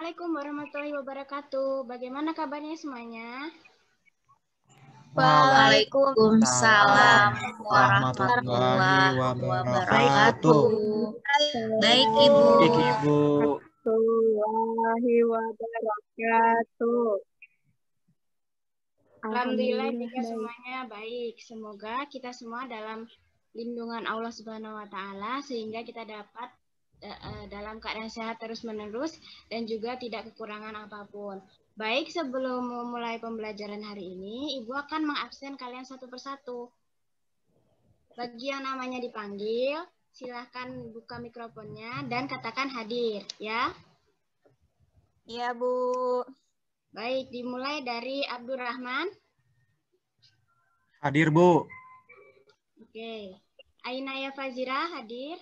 Assalamualaikum warahmatullahi wabarakatuh. Bagaimana kabarnya semuanya? Waalaikumsalam warahmatullahi wabarakatuh. Baik, Ibu. Warahmatullahi wabarakatuh. Alhamdulillah jika semuanya baik. Semoga kita semua dalam lindungan Allah Subhanahu wa taala sehingga kita dapat dalam keadaan sehat terus-menerus dan juga tidak kekurangan apapun. Baik, sebelum memulai pembelajaran hari ini, Ibu akan mengabsen kalian satu persatu. Bagi yang namanya dipanggil, silahkan buka mikrofonnya dan katakan hadir, ya. Iya, Bu. Baik, dimulai dari Abdurrahman. Hadir, Bu. Oke. Ainaya Fazira hadir.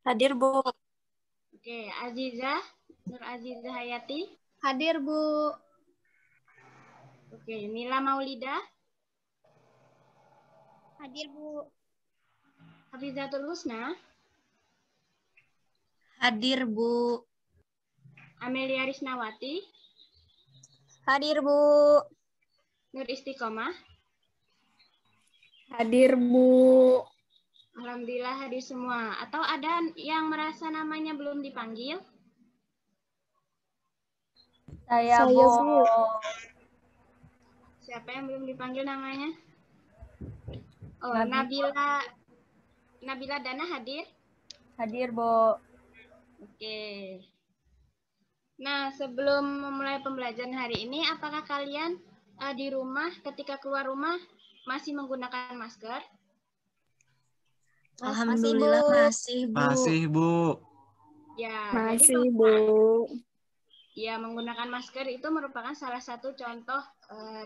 Hadir, Bu. Oke, Aziza, Nur Aziza Hayati. Hadir, Bu. Oke, Nila Maulida. Hadir, Bu. Hafizatul Husna. Hadir, Bu. Amelia Risnawati. Hadir, Bu. Nur Istiqomah. Hadir, Bu. Alhamdulillah hadir semua. Atau ada yang merasa namanya belum dipanggil? Saya, Bu. Siapa yang belum dipanggil namanya? Oh, Nabila. Nabila Dana hadir? Hadir, Bu. Oke. Nah, sebelum memulai pembelajaran hari ini, apakah kalian di rumah ketika keluar rumah masih menggunakan masker? Alhamdulillah masih, Bu. Masih, Bu. Ya, Masih, jadi Bu. ya, menggunakan masker itu merupakan salah satu contoh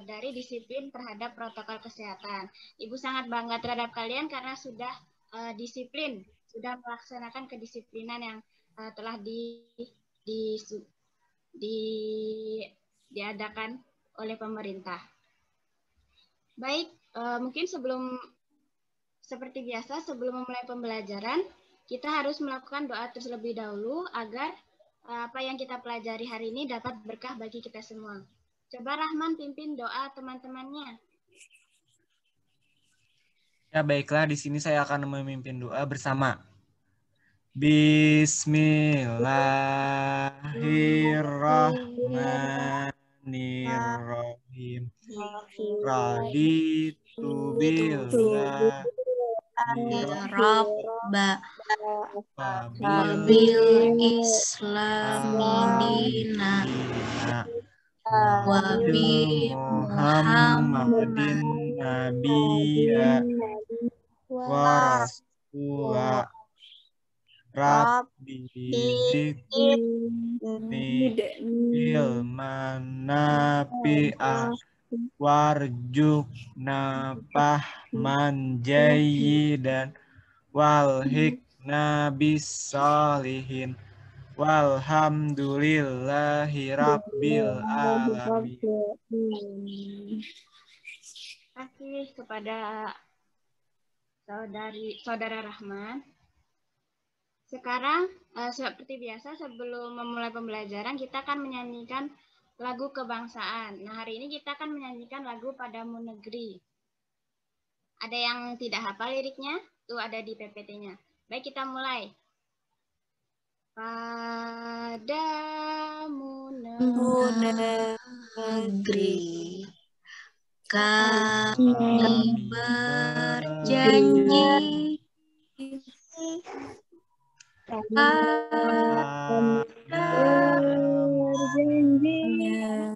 dari disiplin terhadap protokol kesehatan. Ibu sangat bangga terhadap kalian karena sudah disiplin, sudah melaksanakan kedisiplinan yang telah diadakan oleh pemerintah. Baik, mungkin seperti biasa sebelum memulai pembelajaran, kita harus melakukan doa terlebih dahulu agar apa yang kita pelajari hari ini dapat berkah bagi kita semua. Coba Rahman pimpin doa teman-temannya. Ya, baiklah, di sini saya akan memimpin doa bersama. Bismillahirrahmanirrahim. Raditu billah Rabba wabil islami dina wabi Muhammadin nabiyya wa rasula Rabbi zidni ilman nafi'ah warjuqna fahman jayyidan walhiqna bis-sholihin walhamdulillahi rabbil alamin. Terima kasih kepada saudara Rahman. Sekarang seperti biasa sebelum memulai pembelajaran kita akan menyanyikan lagu kebangsaan. Nah, hari ini kita akan menyanyikan lagu Padamu Negeri. Ada yang tidak hafal liriknya? Tuh ada di PPT-nya. Baik, kita mulai. Padamu negeri kami berjanji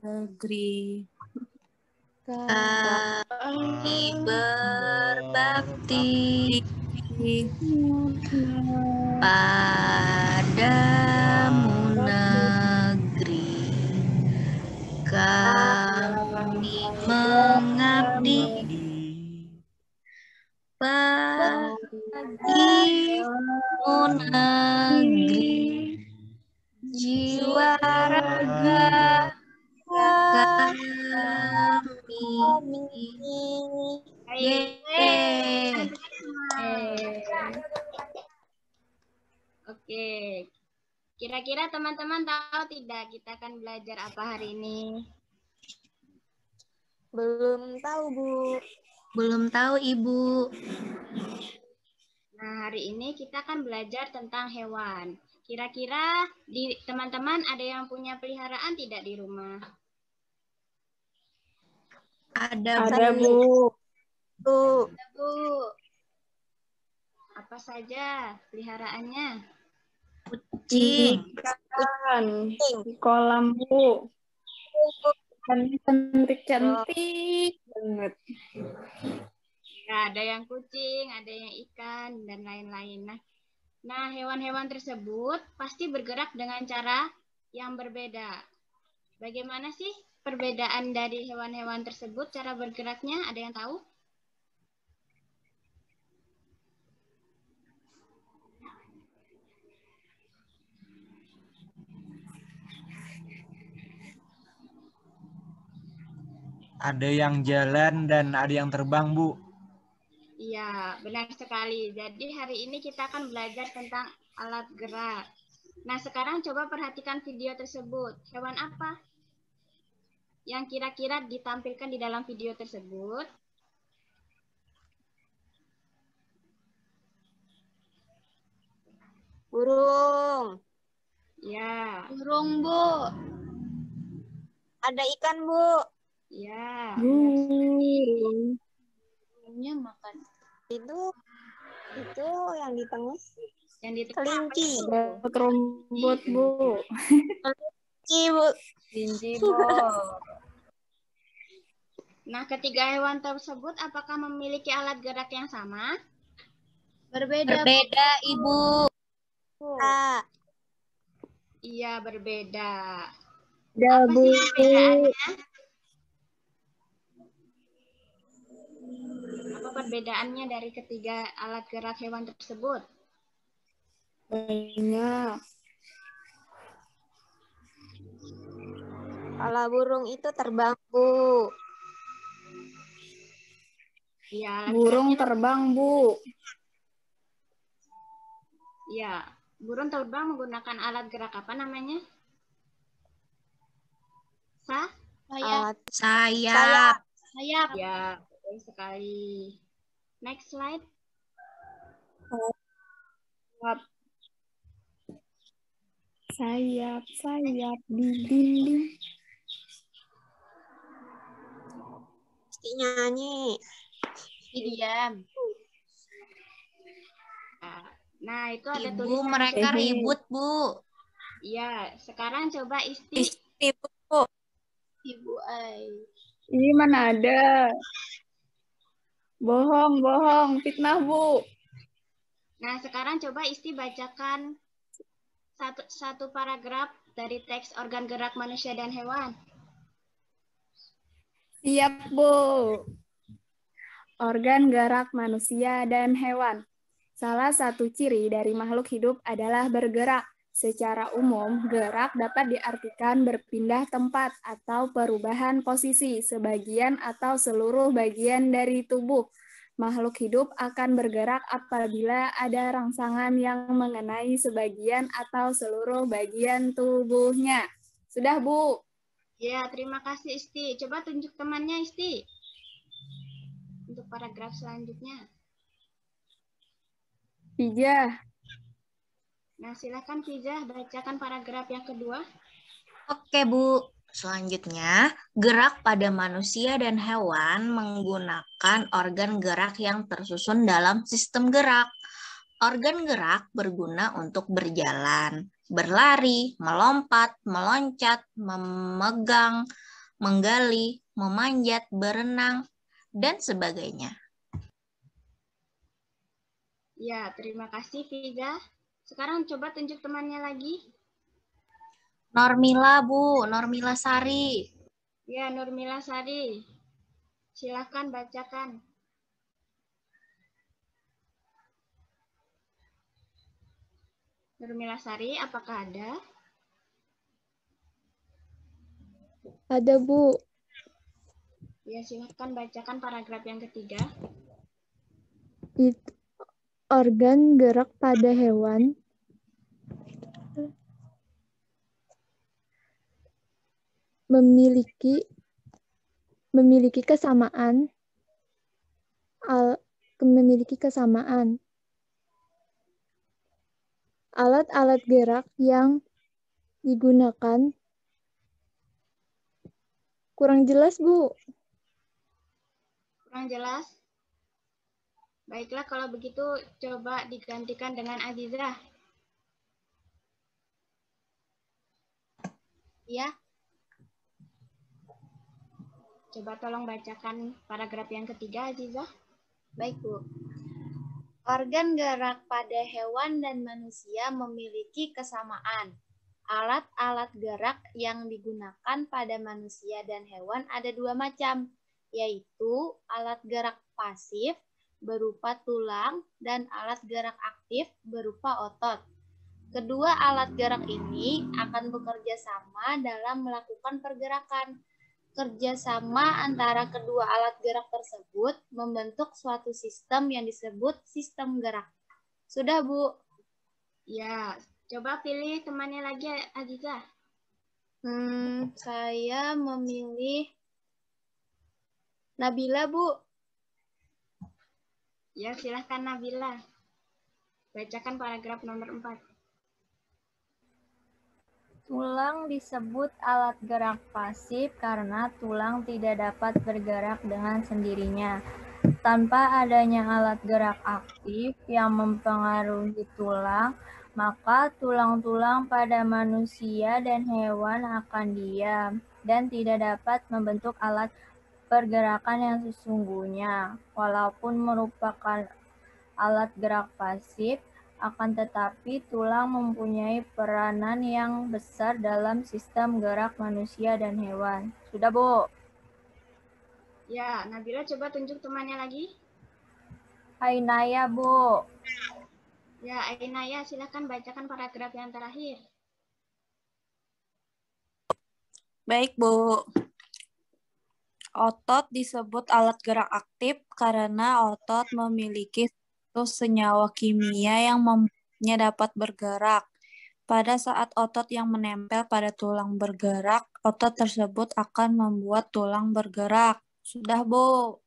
negeri kami berbakti padamu negeri kami mengabdi bagimu negeri jiwa raga kami. Oke, Kira-kira teman-teman tahu tidak kita akan belajar apa hari ini? Belum tahu, Bu. Belum tahu, Ibu. Nah, hari ini kita akan belajar tentang hewan. Kira-kira di teman-teman ada yang punya peliharaan tidak di rumah? Ada, Bu. Bu. Bu, apa saja peliharaannya? Kucing. Kucing. Kolam, Bu. Cantik-cantik banget. Ya, ada yang kucing, ada yang ikan, dan lain-lain. Nah, hewan-hewan tersebut pasti bergerak dengan cara yang berbeda. Bagaimana sih perbedaan dari hewan-hewan tersebut, cara bergeraknya? Ada yang tahu? Ada yang jalan dan ada yang terbang, Bu. Iya, benar sekali. Jadi hari ini kita akan belajar tentang alat gerak. Nah, sekarang coba perhatikan video tersebut. Hewan apa yang kira-kira ditampilkan di dalam video tersebut? Burung. Ya, Burung, Bu. Ada ikan, Bu. ya. Benar sekali. Burungnya makan. Itu yang di tengah. Yang di tengah apa Kelinci. itu? Rumput, Bu. Kelinci, Bu. Kelinci, Bu. Nah, ketiga hewan tersebut apakah memiliki alat gerak yang sama? Berbeda, Ibu. Ah, Iya, berbeda. Ada, Apa sih perbedaannya? Apa perbedaannya dari ketiga alat gerak hewan tersebut? Banyak. kalau burung itu terbang, Bu. Iya, alat Burung geraknya. terbang, Bu. Iya, burung terbang menggunakan alat gerak apa namanya? Alat Sayap. sayap. Ya, betul sekali. Next slide. Sayap di dinding. Mesti nyanyi. Diam. Nah, itu ada Ibu, tulisan. mereka ribut, Bu. Iya, sekarang coba Isti. Bu. Ibu, ini mana ada. Bohong, fitnah, Bu. Nah, sekarang coba Isti bacakan satu paragraf dari teks organ gerak manusia dan hewan. Siap, Bu. Organ gerak manusia dan hewan. Salah satu ciri dari makhluk hidup adalah bergerak. Secara umum, gerak dapat diartikan berpindah tempat atau perubahan posisi sebagian atau seluruh bagian dari tubuh. Makhluk hidup akan bergerak apabila ada rangsangan yang mengenai sebagian atau seluruh bagian tubuhnya. Sudah, Bu. Ya, terima kasih Isti. Coba tunjuk temannya Isti. Untuk paragraf selanjutnya. Fijah. Nah, silakan Fijah bacakan paragraf yang kedua. Oke, Bu. Selanjutnya, gerak pada manusia dan hewan menggunakan organ gerak yang tersusun dalam sistem gerak. Organ gerak berguna untuk berjalan, berlari, melompat, meloncat, memegang, menggali, memanjat, berenang, dan sebagainya. Ya, terima kasih Fijah. Sekarang coba tunjuk temannya lagi. Normila, Bu. Normila Sari. Ya, Nurmila Sari. Silakan bacakan. Nurmila Sari, apakah ada? Ada, Bu. Ya, silakan bacakan paragraf yang ketiga. Organ gerak pada hewan memiliki kesamaan alat-alat gerak yang digunakan. Kurang jelas, Bu. Kurang jelas? Baiklah, kalau begitu coba digantikan dengan Azizah. Ya. Coba tolong bacakan paragraf yang ketiga, Azizah. Baik, Bu. Organ gerak pada hewan dan manusia memiliki kesamaan. Alat-alat gerak yang digunakan pada manusia dan hewan ada dua macam, yaitu alat gerak pasif berupa tulang dan alat gerak aktif berupa otot. Kedua alat gerak ini akan bekerja sama dalam melakukan pergerakan. Kerjasama antara kedua alat gerak tersebut membentuk suatu sistem yang disebut sistem gerak. Sudah, Bu? Ya, coba pilih temannya lagi, Azizah. Saya memilih Nabila, Bu. Ya, silahkan Nabila. Bacakan paragraf nomor 4. Tulang disebut alat gerak pasif karena tulang tidak dapat bergerak dengan sendirinya. Tanpa adanya alat gerak aktif yang mempengaruhi tulang, maka tulang-tulang pada manusia dan hewan akan diam dan tidak dapat membentuk alat pergerakan yang sesungguhnya. Walaupun merupakan alat gerak pasif, akan tetapi tulang mempunyai peranan yang besar dalam sistem gerak manusia dan hewan. Sudah, Bu? Ya, Nabila coba tunjuk temannya lagi. Ainaya, Bu. Ya, Ainaya, silakan bacakan paragraf yang terakhir. Baik, Bu. Otot disebut alat gerak aktif karena otot memiliki senyawa kimia yang membuatnya dapat bergerak. Pada saat otot yang menempel pada tulang bergerak, otot tersebut akan membuat tulang bergerak. Sudah, Bu?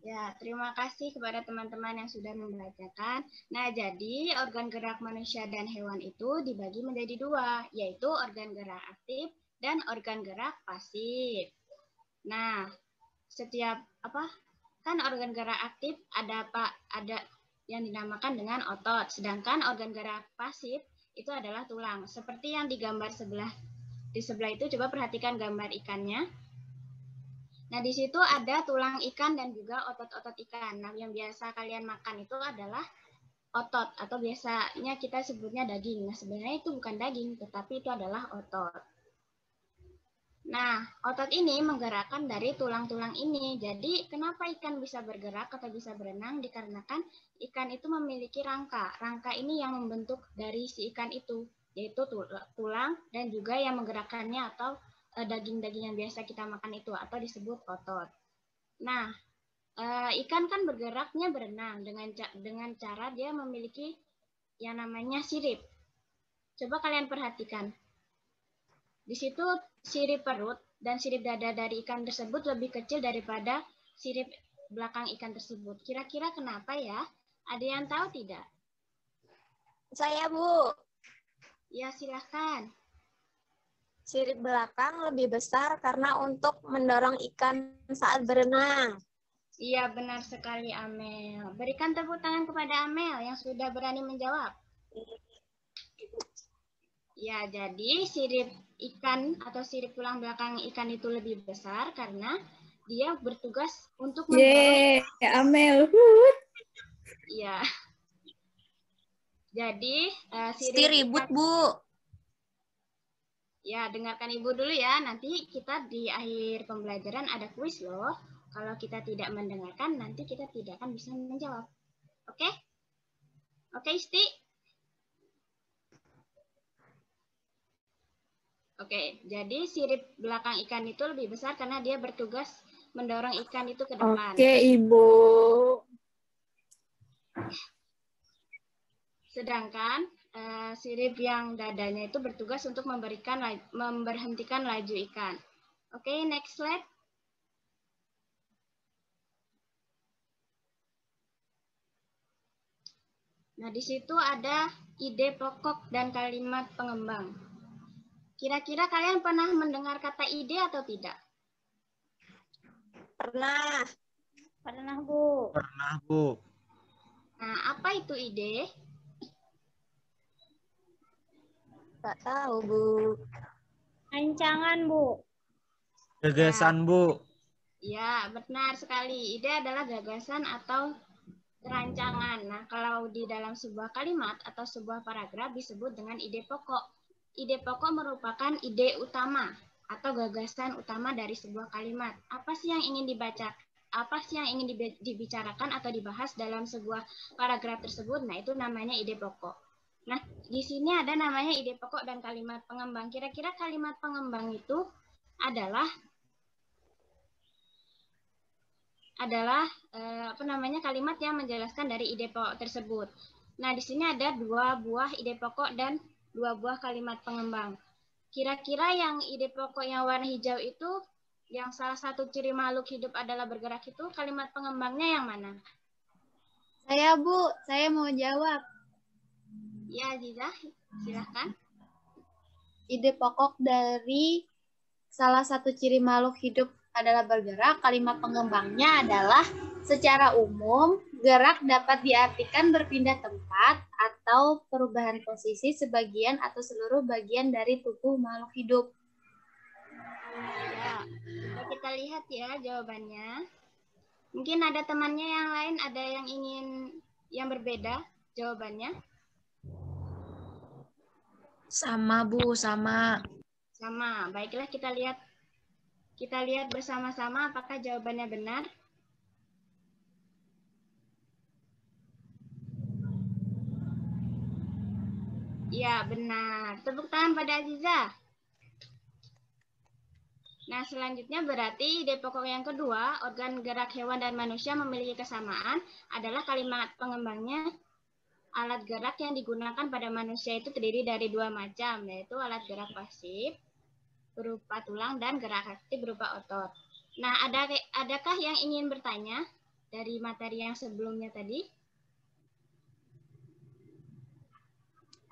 Ya, terima kasih kepada teman-teman yang sudah membacakan. Nah, jadi organ gerak manusia dan hewan itu dibagi menjadi dua, yaitu organ gerak aktif dan organ gerak pasif. Nah, setiap kan organ gerak aktif ada yang dinamakan dengan otot, sedangkan organ gerak pasif itu adalah tulang. Seperti yang digambar di sebelah itu, coba perhatikan gambar ikannya. Nah, di situ ada tulang ikan dan juga otot-otot ikan. Nah, yang biasa kalian makan itu adalah otot atau biasanya kita sebutnya daging. Nah, sebenarnya itu bukan daging, tetapi itu adalah otot. Nah, otot ini menggerakkan dari tulang-tulang ini. Jadi, kenapa ikan bisa bergerak atau bisa berenang? Dikarenakan ikan itu memiliki rangka. Rangka ini yang membentuk dari si ikan itu, yaitu tulang dan juga yang menggerakkannya atau daging-daging yang biasa kita makan itu, atau disebut otot. Nah, ikan kan bergeraknya berenang dengan cara dia memiliki yang namanya sirip. Coba kalian perhatikan. Di situ sirip perut dan sirip dada dari ikan tersebut lebih kecil daripada sirip belakang ikan tersebut. Kira-kira kenapa ya? Ada yang tahu tidak? Saya, Bu. Ya, silahkan. Sirip belakang lebih besar karena untuk mendorong ikan saat berenang. Iya, benar sekali, Amel. Berikan tepuk tangan kepada Amel yang sudah berani menjawab. Ya, jadi sirip ikan atau sirip tulang belakang ikan itu lebih besar karena dia bertugas untuk mendorong. Amel. Iya. Jadi sirip ribut, Bu. Ya, dengarkan Ibu dulu ya. Nanti kita di akhir pembelajaran ada kuis loh. Kalau kita tidak mendengarkan, nanti kita tidak akan bisa menjawab. Oke? Oke, Isti? Oke, jadi sirip belakang ikan itu lebih besar karena dia bertugas mendorong ikan itu ke depan. Oke, Ibu. Sedangkan sirip yang dadanya itu bertugas untuk memberhentikan laju ikan. Oke, next slide. Nah, di situ ada ide pokok dan kalimat pengembang. Kira-kira kalian pernah mendengar kata ide atau tidak? Pernah. Pernah, Bu. Pernah, Bu. Nah, apa itu ide? Nggak tahu, Bu. Rancangan, Bu. Gagasan, Bu. Ya, benar sekali. Ide adalah gagasan atau rancangan. Nah, kalau di dalam sebuah kalimat atau sebuah paragraf disebut dengan ide pokok. Ide pokok merupakan ide utama atau gagasan utama dari sebuah kalimat. Apa sih yang ingin dibaca? Apa sih yang ingin dibicarakan atau dibahas dalam sebuah paragraf tersebut? Nah, itu namanya ide pokok. Nah, di sini ada namanya ide pokok dan kalimat pengembang. Kira-kira kalimat pengembang itu adalah kalimat yang menjelaskan dari ide pokok tersebut. Nah, di sini ada 2 buah ide pokok dan 2 buah kalimat pengembang. Kira-kira yang ide pokok yang warna hijau itu, yang salah satu ciri makhluk hidup adalah bergerak itu, kalimat pengembangnya yang mana? Saya, Bu. Saya mau jawab. Ya, Aziza, silahkan. Ide pokok dari salah satu ciri makhluk hidup adalah bergerak. Kalimat pengembangnya adalah secara umum, gerak dapat diartikan berpindah tempat atau perubahan posisi sebagian atau seluruh bagian dari tubuh makhluk hidup. Ya, coba kita lihat ya jawabannya. Mungkin ada temannya yang lain, ada yang ingin yang berbeda jawabannya? Sama, Bu, sama. Sama. Baiklah, kita lihat bersama-sama apakah jawabannya benar. Ya, benar. Tepuk tangan pada Aziza. Nah, selanjutnya berarti ide pokok yang kedua, organ gerak hewan dan manusia memiliki kesamaan, adalah kalimat pengembangnya. Alat gerak yang digunakan pada manusia itu terdiri dari 2 macam, yaitu alat gerak pasif berupa tulang dan gerak aktif berupa otot. Nah, adakah yang ingin bertanya dari materi yang sebelumnya tadi?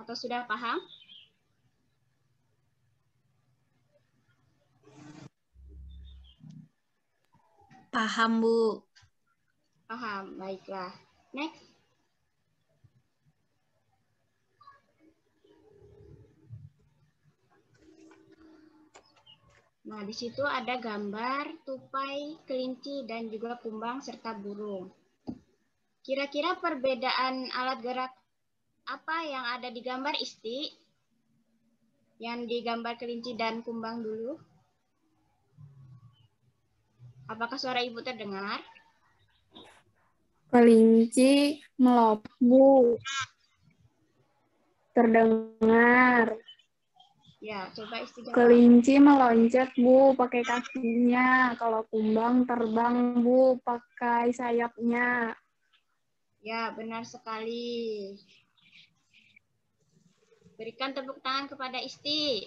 Atau sudah paham? Paham, Bu. Paham, baiklah. Next. Nah, di situ ada gambar tupai, kelinci, dan juga kumbang serta burung. Kira-kira perbedaan alat gerak apa yang ada di gambar Isti? Yang digambar kelinci dan kumbang dulu. Apakah suara Ibu terdengar? Kelinci melompat, Bu. Terdengar. Ya, coba Isti jawab. Kelinci meloncat, Bu, pakai kakinya. Kalau kumbang terbang, Bu, pakai sayapnya. Ya, benar sekali. Berikan tepuk tangan kepada Isti.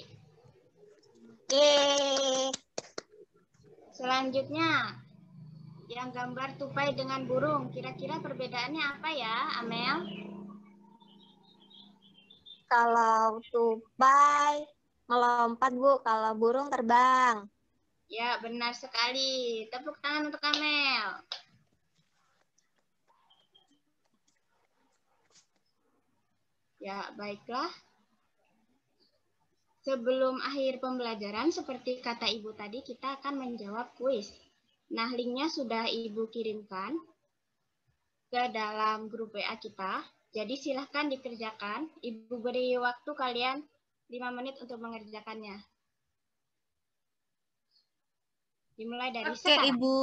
Yeay. Selanjutnya, yang gambar tupai dengan burung. Kira-kira perbedaannya apa ya, Amel? Kalau tupai melompat, Bu. Kalau burung terbang. Ya, benar sekali. Tepuk tangan untuk Amel. Ya, baiklah. Sebelum akhir pembelajaran, seperti kata Ibu tadi, kita akan menjawab kuis. Nah, linknya sudah Ibu kirimkan ke dalam grup WA kita. Jadi silahkan dikerjakan. Ibu beri waktu kalian 5 menit untuk mengerjakannya. Dimulai dari sekarang. Ibu.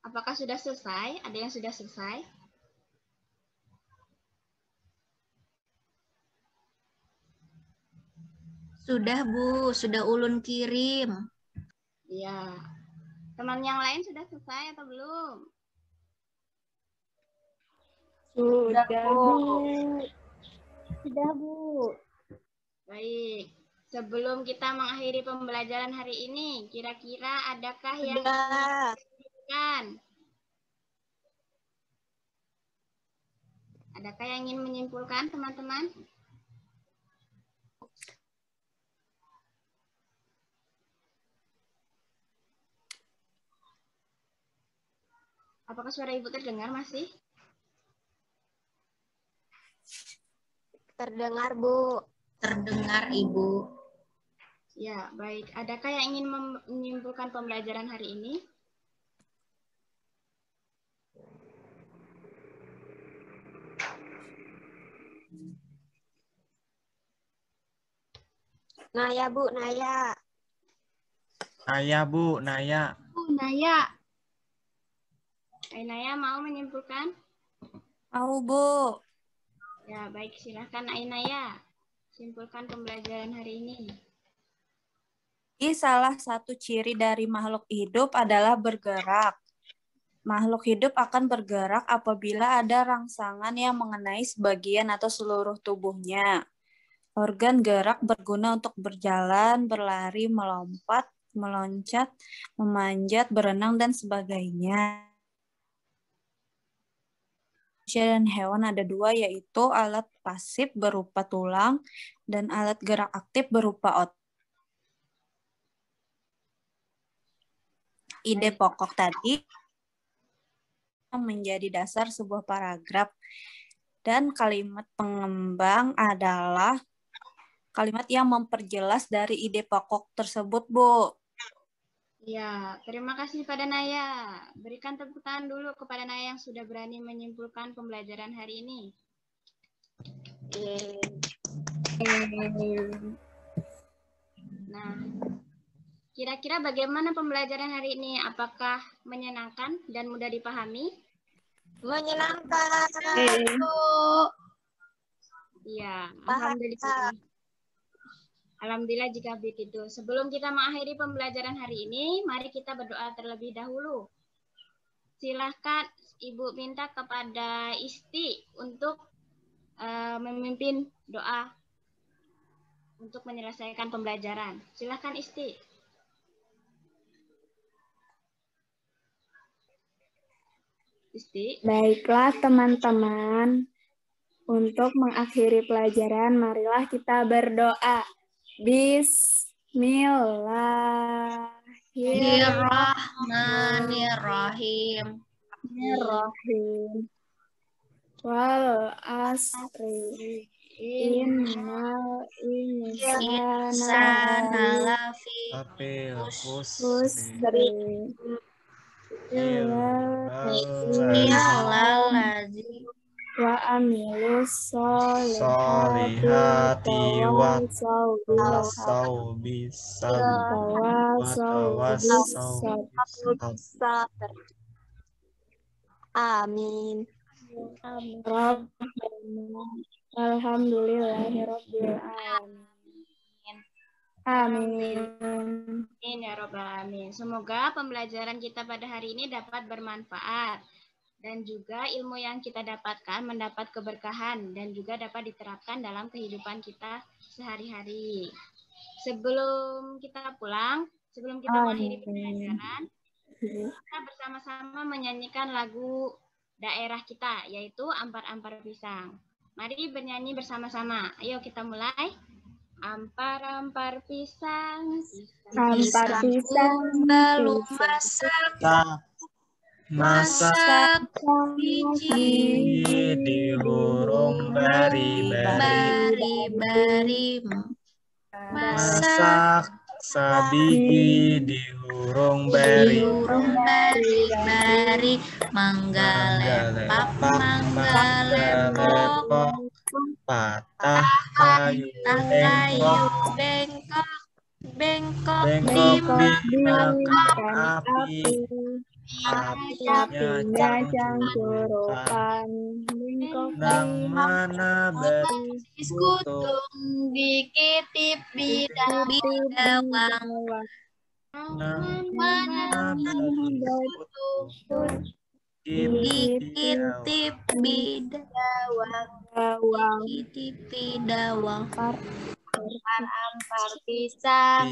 Apakah sudah selesai? Ada yang sudah selesai? Sudah, Bu. Sudah Ulun kirim. Iya. Teman yang lain sudah selesai atau belum? Sudah, Bu. Sudah, Bu. Baik. Sebelum kita mengakhiri pembelajaran hari ini, kira-kira adakah yang Sudah. menyimpulkan? Adakah yang ingin menyimpulkan, teman-teman? Apakah suara Ibu terdengar masih? Terdengar, Bu. Terdengar, Ibu. Ya, baik. Adakah yang ingin menyimpulkan pembelajaran hari ini? Naya, Bu, Naya. Naya, Bu, Naya. Naya. Naya mau menyimpulkan? Mau, Bu. Ya, baik. Silahkan Naya. Simpulkan pembelajaran hari ini. Salah satu ciri dari makhluk hidup adalah bergerak. Makhluk hidup akan bergerak apabila ada rangsangan yang mengenai sebagian atau seluruh tubuhnya. Organ gerak berguna untuk berjalan, berlari, melompat, meloncat, memanjat, berenang, dan sebagainya. Manusia dan hewan ada dua, yaitu alat pasif berupa tulang dan alat gerak aktif berupa otot. Ide pokok tadi menjadi dasar sebuah paragraf, dan kalimat pengembang adalah kalimat yang memperjelas dari ide pokok tersebut, Bu. Ya, terima kasih pada Naya. Berikan tepuk tangan dulu kepada Naya yang sudah berani menyimpulkan pembelajaran hari ini. Nah, kira-kira bagaimana pembelajaran hari ini? Apakah menyenangkan dan mudah dipahami? Menyenangkan. Iya, alhamdulillah. Alhamdulillah jika begitu. Sebelum kita mengakhiri pembelajaran hari ini, mari kita berdoa terlebih dahulu. Silahkan Ibu minta kepada Isti untuk memimpin doa untuk menyelesaikan pembelajaran. Silahkan Isti. Isti. Baiklah teman-teman, untuk mengakhiri pelajaran, marilah kita berdoa. Bismillahirrahmanirrahim. Wal asri innal insana lafi khusri wa amilus solihati wa tawassaw bis sabr. Amin. Alhamdulillahirabbil alamin. Amin. Amin ya rabbal alamin. Semoga pembelajaran kita pada hari ini dapat bermanfaat dan juga ilmu yang kita dapatkan mendapat keberkahan dan juga dapat diterapkan dalam kehidupan kita sehari-hari. Sebelum kita pulang, sebelum kita mengakhiri pembelajaran, kita bersama-sama menyanyikan lagu daerah kita, yaitu Ampar-Ampar Pisang. Mari bernyanyi bersama-sama. Ayo kita mulai. Ampar-ampar pisang, Ampar pisang belum masak, masak biji dihurung bari-bari, masak sabiji dihurung bari-bari, mangga lepok, patah kayu bengkok dimakan api, Apinya cangcurupan nang mana Kutung dikitip bidawang. nang Mana Dititip bidawang. Dititip bidawang. ampar pisang.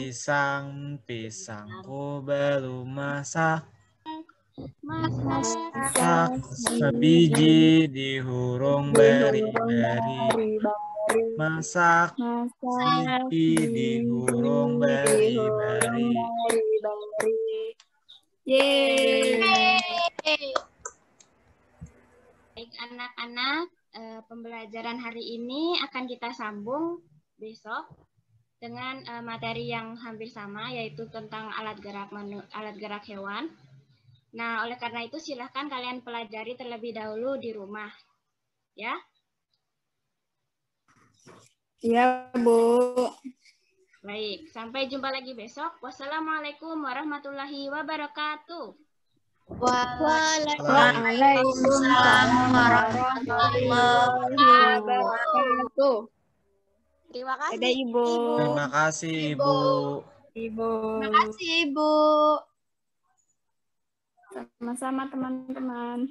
Pisangku belum masak. Masak Sebiji dihurung beri-beri. Masak sebiji dihurung beri-beri. Yeay. Baik anak-anak, pembelajaran hari ini akan kita sambung besok dengan materi yang hampir sama, yaitu tentang alat gerak hewan. Nah, oleh karena itu silahkan kalian pelajari terlebih dahulu di rumah, ya. Iya, Bu. Baik, sampai jumpa lagi besok. Wassalamualaikum warahmatullahi wabarakatuh. Waalaikumsalam warahmatullahi wabarakatuh. Terima kasih. Dadah, Ibu. Terima kasih, Ibu. Terima kasih, Ibu. Sama-sama, teman-teman.